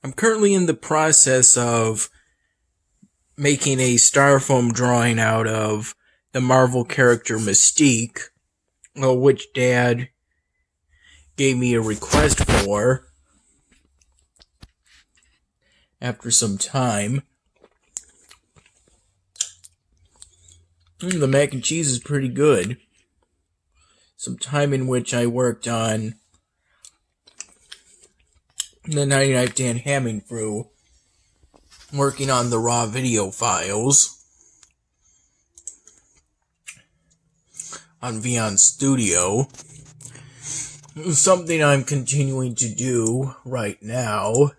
I'm currently in the process of making a styrofoam drawing out of the Marvel character Mystique, which Dad gave me a request for after some time. The mac and cheese is pretty good. Some time in which I worked on the 99th Dan Hamming through, working on the raw video files on Vion Studio. Something I'm continuing to do right now.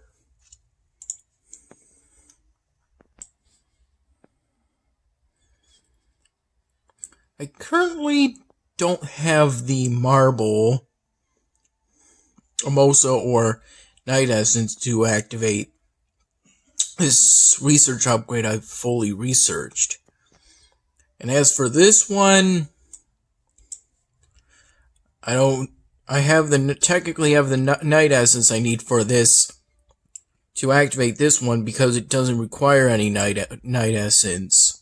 I currently don't have the marble, Mimosa, or Night Essence to activate this research upgrade I've fully researched. And as for this one, technically have the Night Essence I need for this to activate this one because it doesn't require any Night Essence.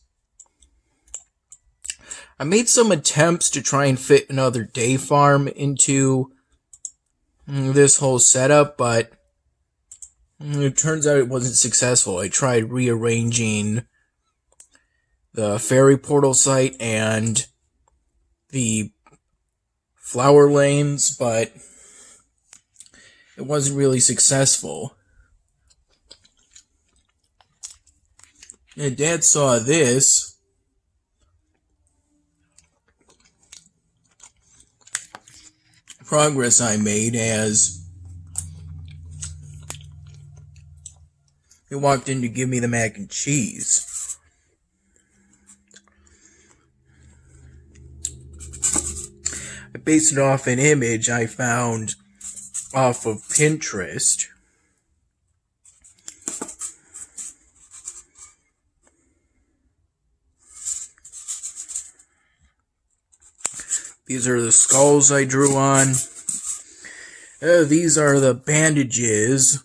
I made some attempts to try and fit another day farm into this whole setup, but it turns out it wasn't successful. I tried rearranging the fairy portal site and the flower lanes, but it wasn't really successful. And Dad saw this progress I made as he walked in to give me the mac and cheese. I based it off an image I found off of Pinterest. These are the skulls I drew on. These are the bandages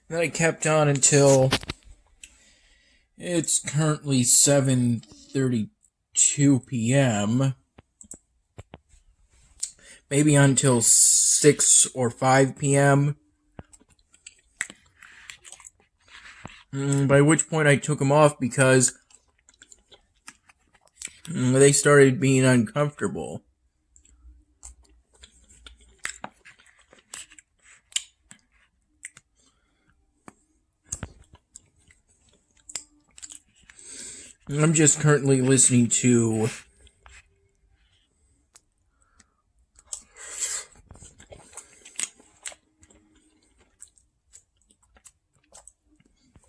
that I kept on until it's currently 7:32 p.m. Maybe until 6 or 5 p.m. By which point I took them off because they started being uncomfortable. I'm just currently listening to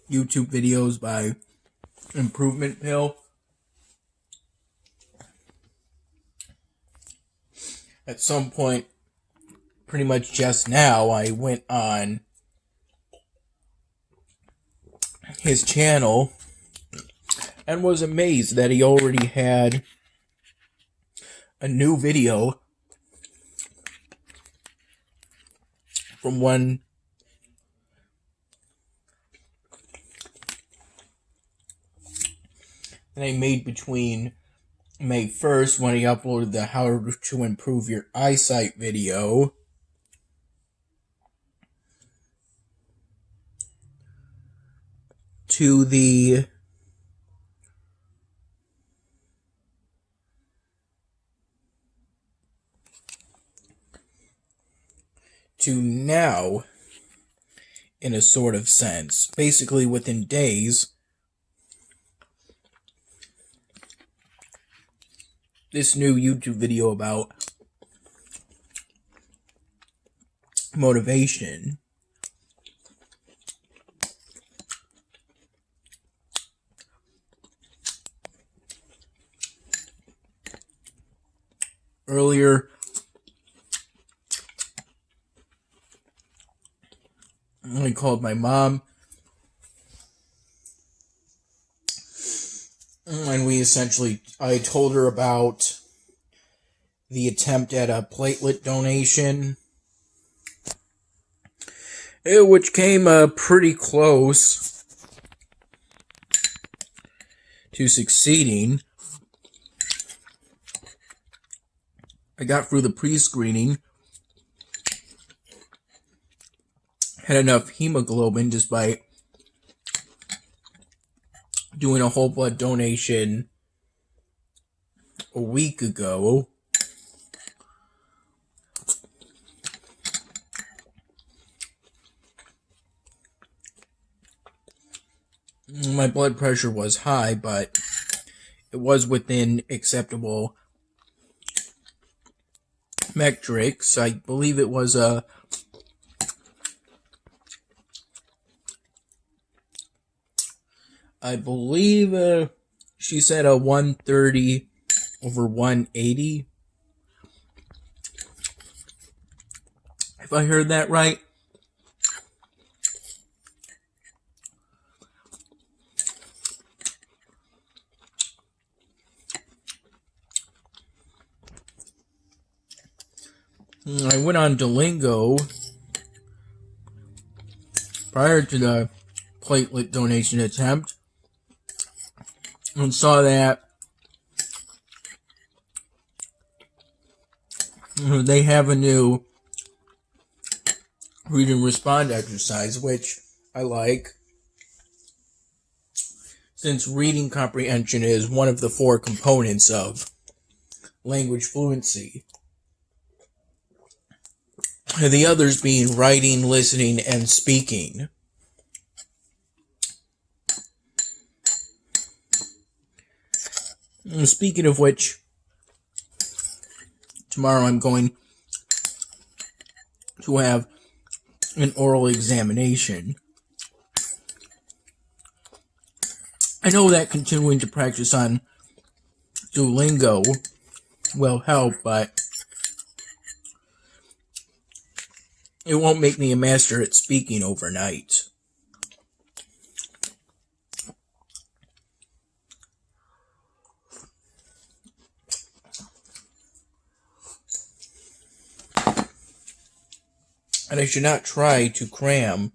YouTube videos by Improvement Pill. At some point, pretty much just now, I went on his channel and was amazed that he already had a new video from one that I made between May 1st when he uploaded the How to Improve Your Eyesight video, to now, in a sort of sense. Basically within days, this new YouTube video about motivation. Earlier, I called my mom, and I told her about the attempt at a platelet donation which came pretty close to succeeding. I got through the pre-screening, had enough hemoglobin despite doing a whole blood donation a week ago. My blood pressure was high, but it was within acceptable metrics. I believe it was she said a 130 over 180. If I heard that right. I went on Duolingo prior to the platelet donation attempt and saw that they have a new read and respond exercise, which I like, since reading comprehension is one of the 4 components of language fluency. The others being writing, listening, and speaking. Speaking of which, tomorrow I'm going to have an oral examination. I know that continuing to practice on Duolingo will help, but it won't make me a master at speaking overnight. And I should not try to cram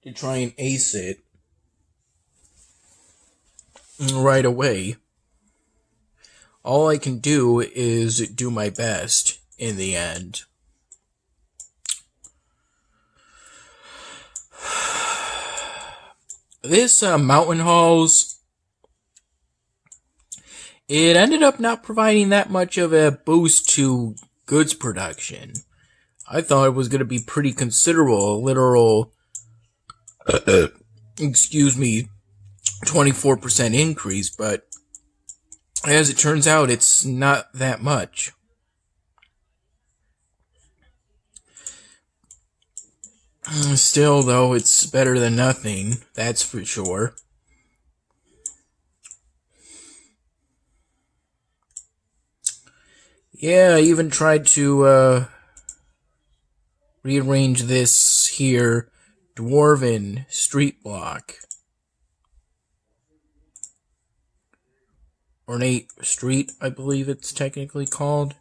to try and ace it right away. All I can do is do my best in the end. This Mountain Halls, it ended up not providing that much of a boost to goods production. I thought it was going to be pretty considerable, a literal, 24% increase, but as it turns out, it's not that much. Still, though, it's better than nothing, that's for sure. Yeah, I even tried to rearrange this here dwarven street block. Ornate street, I believe it's technically called.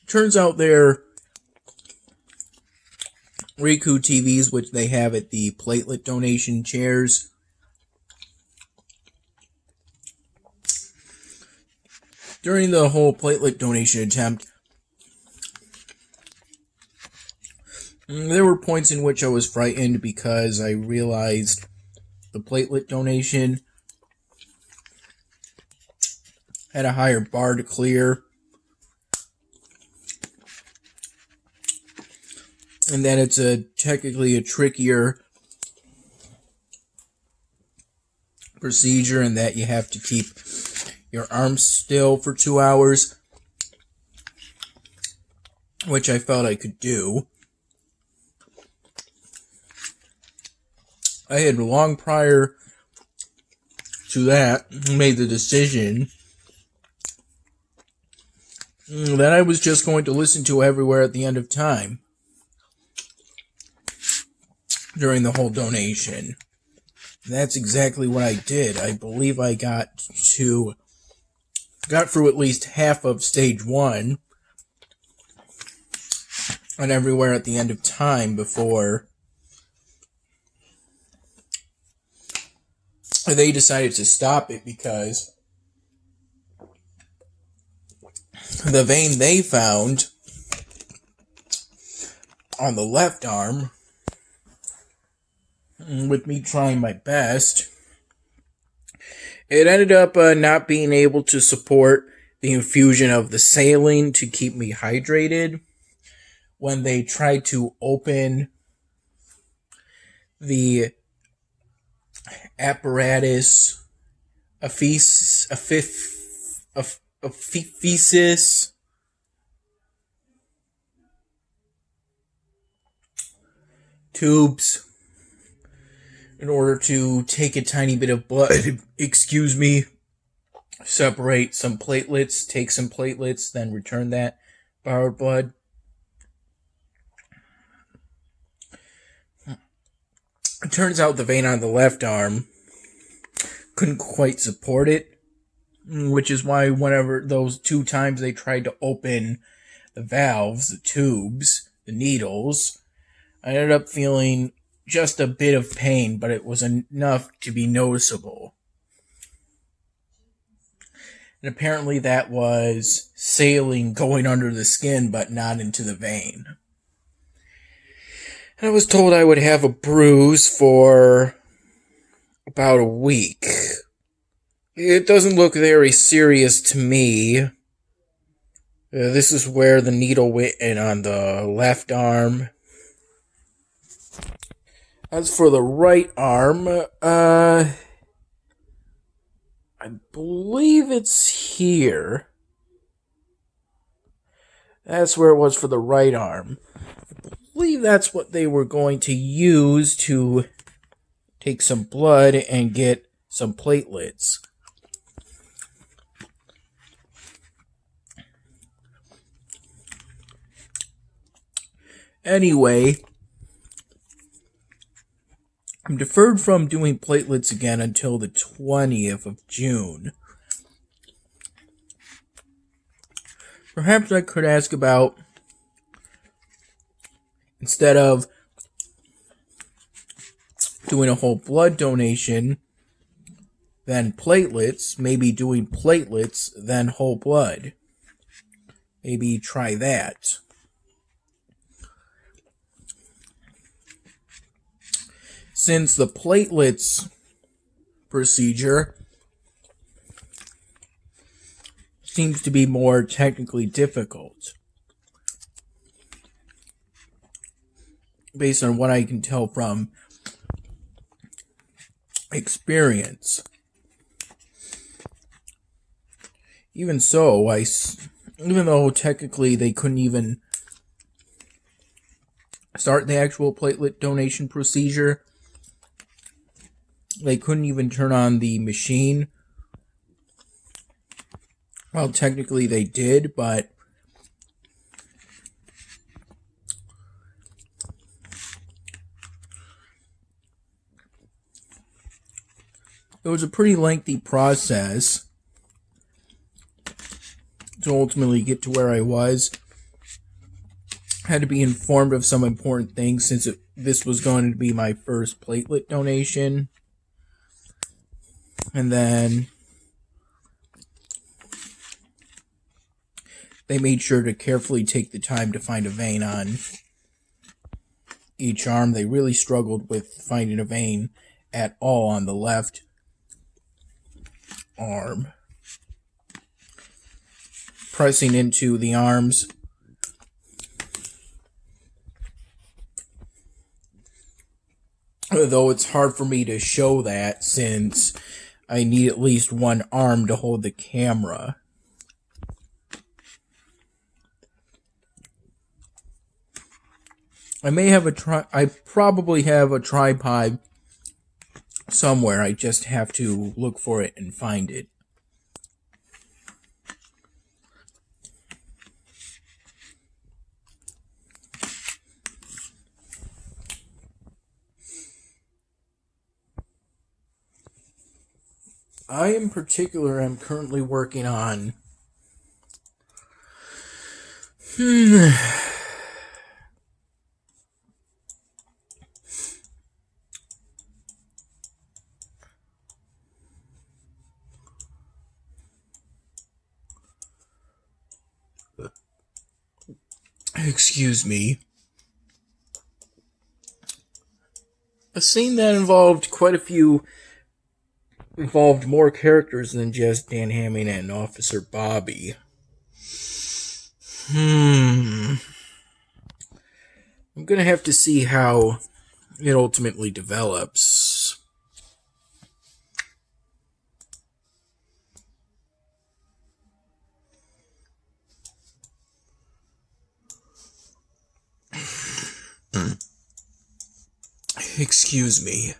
Turns out they're Riku TVs, which they have at the platelet donation chairs. During the whole platelet donation attempt, there were points in which I was frightened because I realized the platelet donation had a higher bar to clear, and that it's technically a trickier procedure, and that you have to keep your arms still for 2 hours, which I felt I could do. I had long prior to that made the decision that I was just going to listen to Everywhere at the End of Time during the whole donation. That's exactly what I did. I believe I got through at least half of stage 1 and everywhere at the end of time before they decided to stop it, because the vein they found on the left arm, with me trying my best, it ended up not being able to support the infusion of the saline to keep me hydrated. When they tried to open the apparatus, aphesis tubes, in order to take a tiny bit of blood, separate some platelets, take some platelets, then return that borrowed blood. It turns out the vein on the left arm couldn't quite support it, which is why whenever those 2 times they tried to open the valves, the tubes, the needles, I ended up feeling just a bit of pain, but it was enough to be noticeable. And apparently that was saline going under the skin, but not into the vein. And I was told I would have a bruise for about a week. It doesn't look very serious to me. This is where the needle went in on the left arm. As for the right arm, I believe it's here. That's where it was for the right arm. I believe that's what they were going to use to take some blood and get some platelets. Anyway, I'm deferred from doing platelets again until the 20th of June. Perhaps I could ask about, instead of doing a whole blood donation, then platelets, maybe doing platelets, then whole blood. Maybe try that. Since the platelets procedure seems to be more technically difficult, based on what I can tell from experience. Even so, even though technically they couldn't even start the actual platelet donation procedure, they couldn't even turn on the machine. Well, technically they did, but it was a pretty lengthy process to ultimately get to where I was. I had to be informed of some important things, since this was going to be my first platelet donation. And then they made sure to carefully take the time to find a vein on each arm. They really struggled with finding a vein at all on the left arm. Pressing into the arms, though it's hard for me to show that since I need at least one arm to hold the camera. I probably have a tripod somewhere. I just have to look for it and find it. I in particular am currently working on excuse me, a scene that involved more characters than just Dan Hamming and Officer Bobby. I'm gonna have to see how it ultimately develops. Excuse me.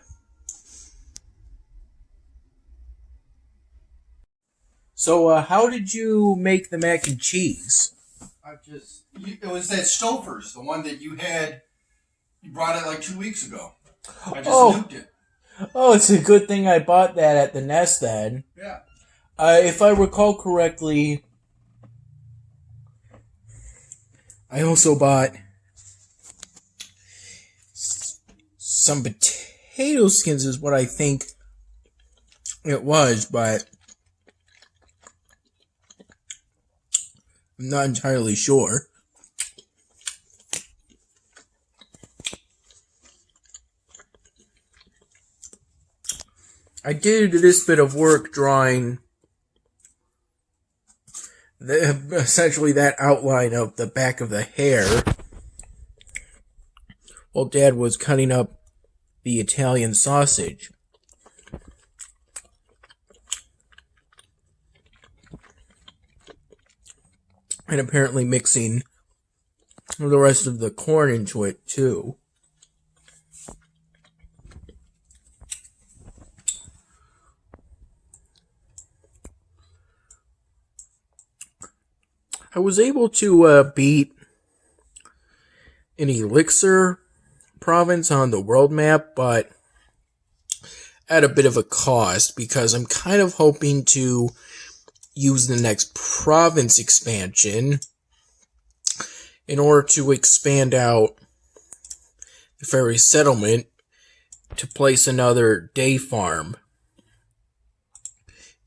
So, how did you make the mac and cheese? It was that Stouffer's, the one that you had. You brought it like 2 weeks ago. I just nuked it. Oh, it's a good thing I bought that at the Nest then. Yeah. If I recall correctly, I also bought some potato skins is what I think it was, but I'm not entirely sure. I did this bit of work drawing essentially that outline of the back of the hair while Dad was cutting up the Italian sausage. And apparently mixing the rest of the corn into it too. I was able to beat an elixir province on the world map, but at a bit of a cost, because I'm kind of hoping to use the next province expansion in order to expand out the fairy settlement to place another day farm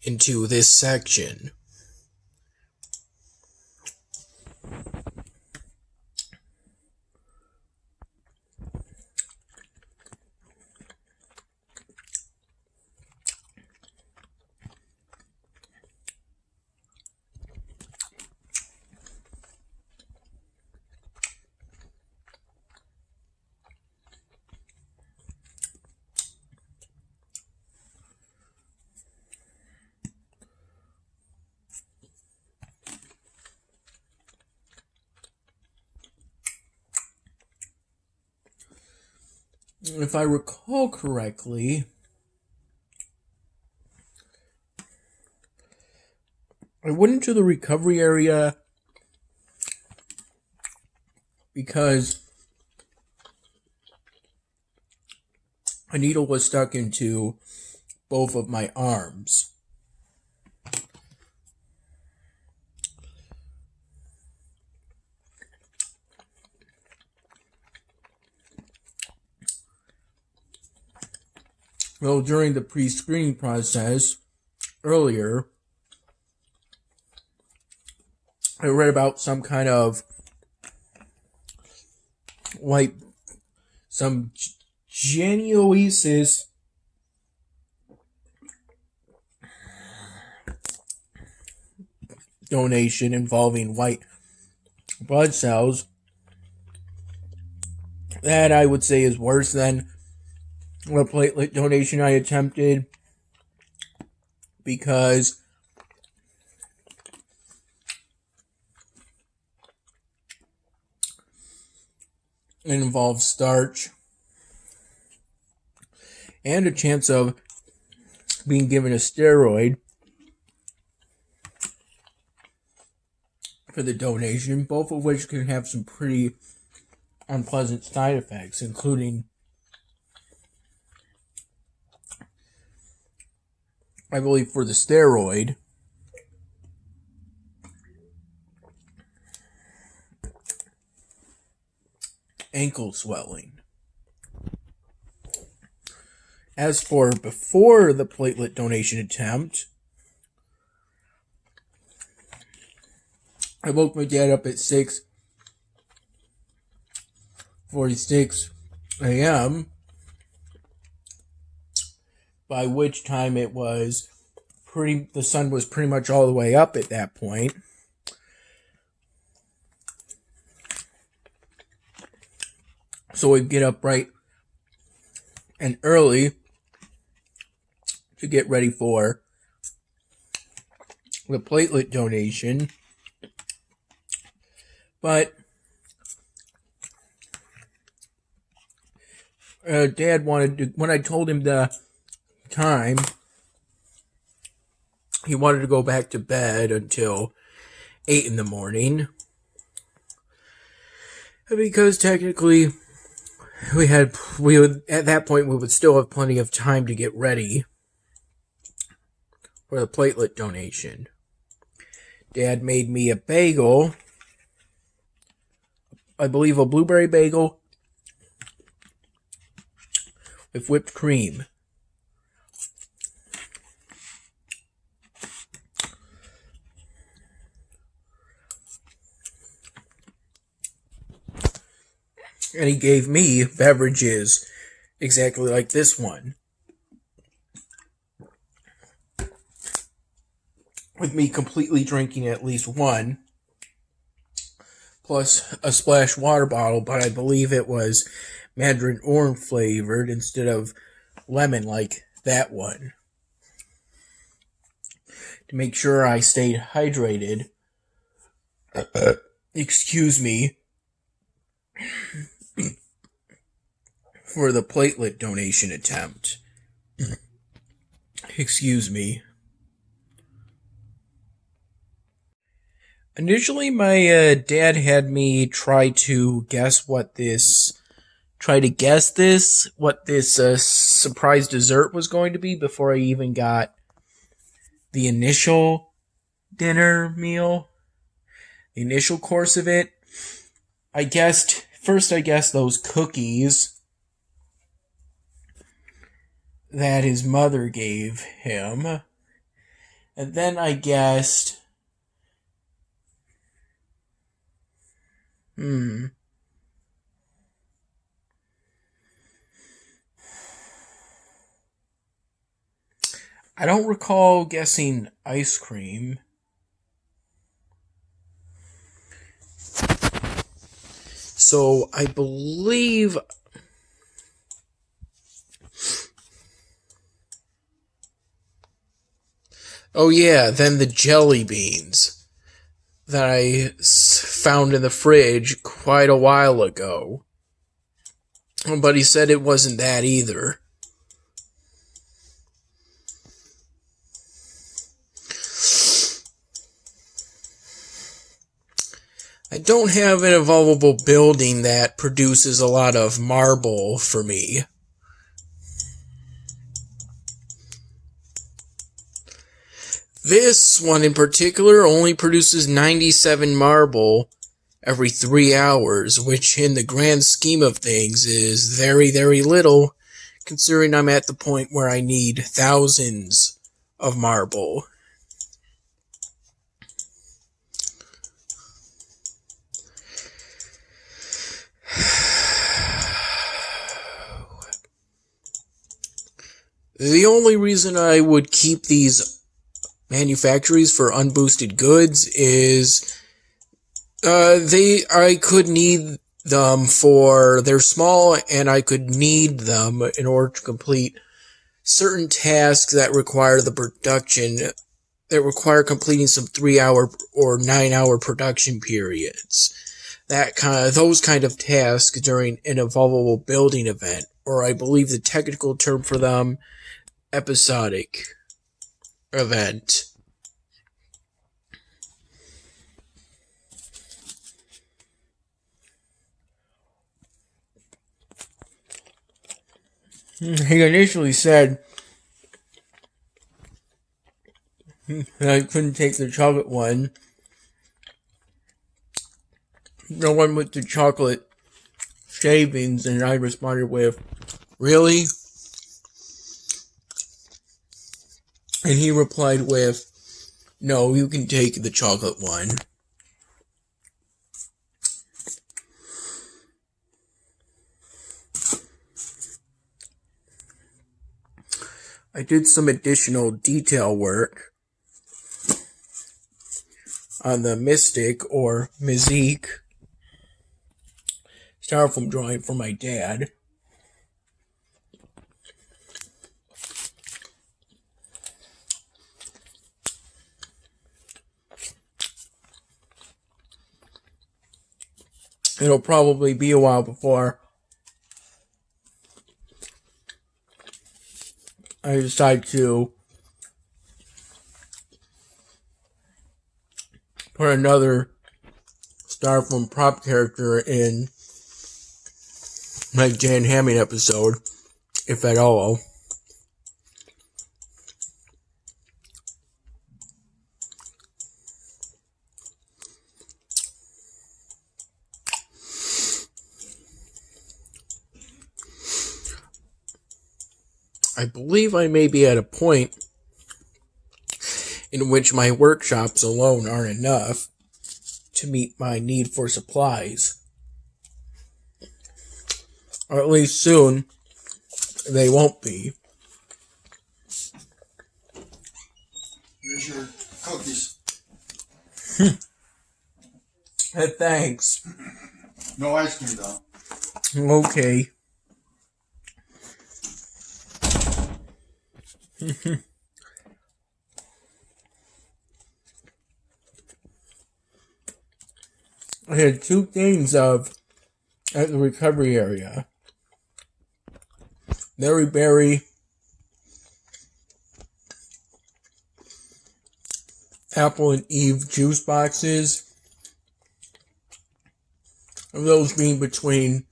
into this section. If I recall correctly, I went into the recovery area because a needle was stuck into both of my arms. Well, during the pre-screening process earlier, I read about some kind of some genuosis donation involving white blood cells that I would say is worse than the platelet donation I attempted, because it involves starch and a chance of being given a steroid for the donation, both of which can have some pretty unpleasant side effects, including I believe for the steroid, ankle swelling. As for before the platelet donation attempt, I woke my dad up at 6:46 a.m., by which time the sun was pretty much all the way up at that point. So we'd get up bright and early to get ready for the platelet donation. But Dad wanted to, when I told him the time, he wanted to go back to bed until 8 in the morning. Because technically, at that point, we would still have plenty of time to get ready for the platelet donation. Dad made me a bagel, I believe a blueberry bagel with whipped cream. And he gave me beverages exactly like this one, with me completely drinking at least one, plus a splash water bottle, but I believe it was mandarin orange flavored instead of lemon like that one, to make sure I stayed hydrated. Excuse me. For the platelet donation attempt. Excuse me. Initially, my dad had me try to guess what this surprise dessert was going to be before I even got the initial dinner meal, the initial course of it. I guessed those cookies that his mother gave him. And then I guessed, I don't recall guessing ice cream. So I believe then the jelly beans that I found in the fridge quite a while ago. But he said it wasn't that either. I don't have an evolvable building that produces a lot of marble for me. This one in particular only produces 97 marble every 3 hours, which in the grand scheme of things is very, very little, considering I'm at the point where I need thousands of marble. The only reason I would keep these manufactories for unboosted goods is I could need them they're small, and I could need them in order to complete certain tasks that require completing some 3-hour or 9-hour production periods. Those kind of tasks during an evolvable building event, or I believe the technical term for them, episodic event. He initially said I couldn't take the chocolate one. The one with the chocolate shavings, and I responded with, "Really?" And he replied with, "No, you can take the chocolate one." I did some additional detail work on the Mystique or Mystique styrofoam drawing for my dad. It'll probably be a while before I decide to put another styrofoam prop character in my Jan Hamming episode, if at all. I believe I may be at a point in which my workshops alone aren't enough to meet my need for supplies. Or at least soon, they won't be. Here's your cookies. Thanks. No ice cream, though. Okay. I had two things at the recovery area. Mary Berry Apple and Eve juice boxes. And those being between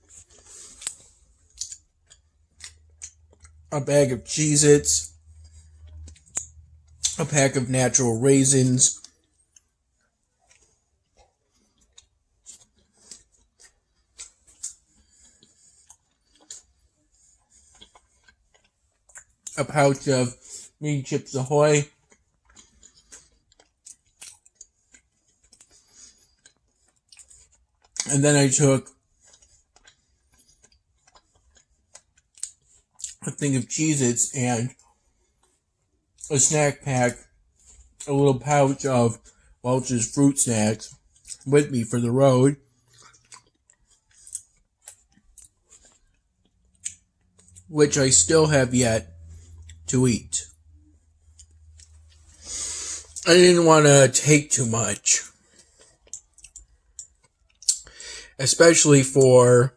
a bag of Cheez-Its, a pack of natural raisins, a pouch of Mean Chips Ahoy, and then I took a thing of Cheez-Its and a snack pack, a little pouch of Welch's fruit snacks with me for the road. Which I still have yet to eat. I didn't want to take too much. Especially for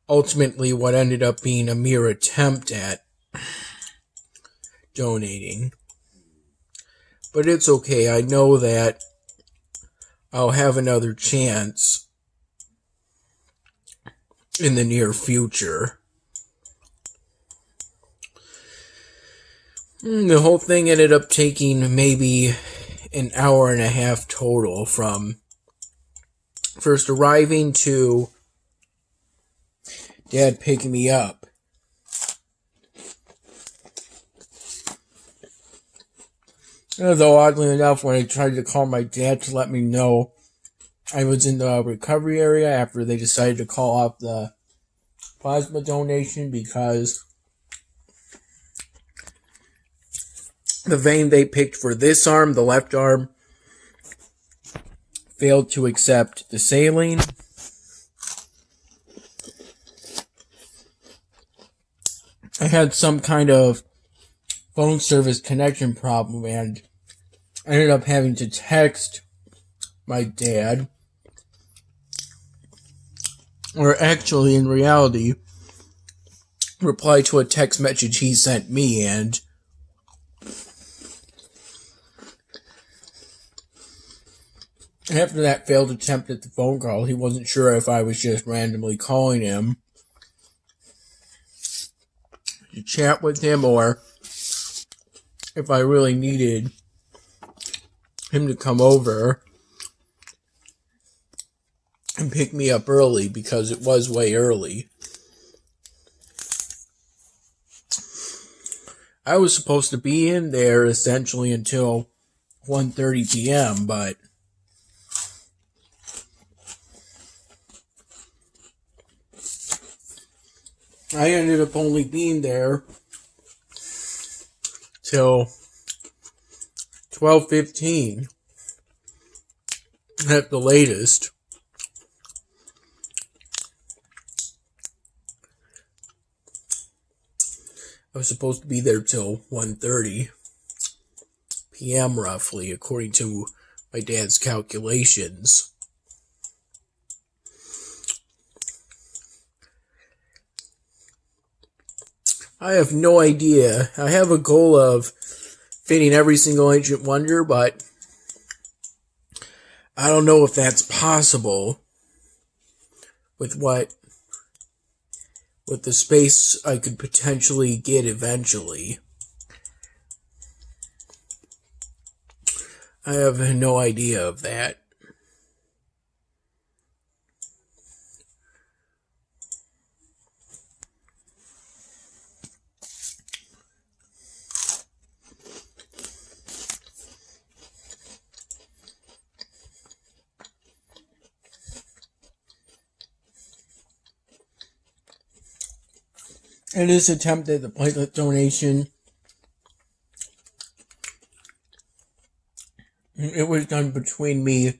ultimately what ended up being a mere attempt at donating. But it's okay. I know that I'll have another chance in the near future. The whole thing ended up taking maybe an hour and a half total, from first arriving to Dad picking me up. Though oddly enough, when I tried to call my dad to let me know I was in the recovery area after they decided to call off the plasma donation because the vein they picked for this arm, the left arm, failed to accept the saline. I had some kind of phone service connection problem and I ended up having to text my dad. Or actually, in reality, reply to a text message he sent me, and after that failed attempt at the phone call, he wasn't sure if I was just randomly calling him to chat with him or if I really needed him to come over and pick me up early, because it was way early. I was supposed to be in there essentially until 1:30 p.m., but I ended up only being there till 12:15 at the latest. I was supposed to be there till 1:30 p.m. roughly, according to my dad's calculations. I have no idea. I have a goal of fitting every single Ancient Wonder, but I don't know if that's possible with the space I could potentially get eventually. I have no idea of that. In this attempt at the platelet donation, it was done between me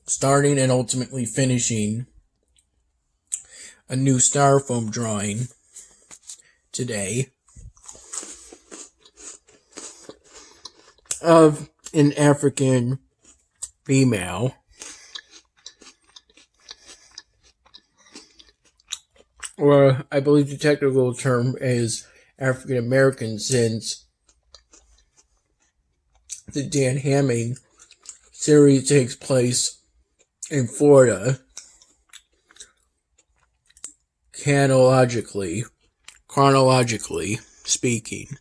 starting and ultimately finishing a new styrofoam drawing today of an African female, or I believe the technical term is African American, since the Dan Hamming series takes place in Florida, chronologically speaking.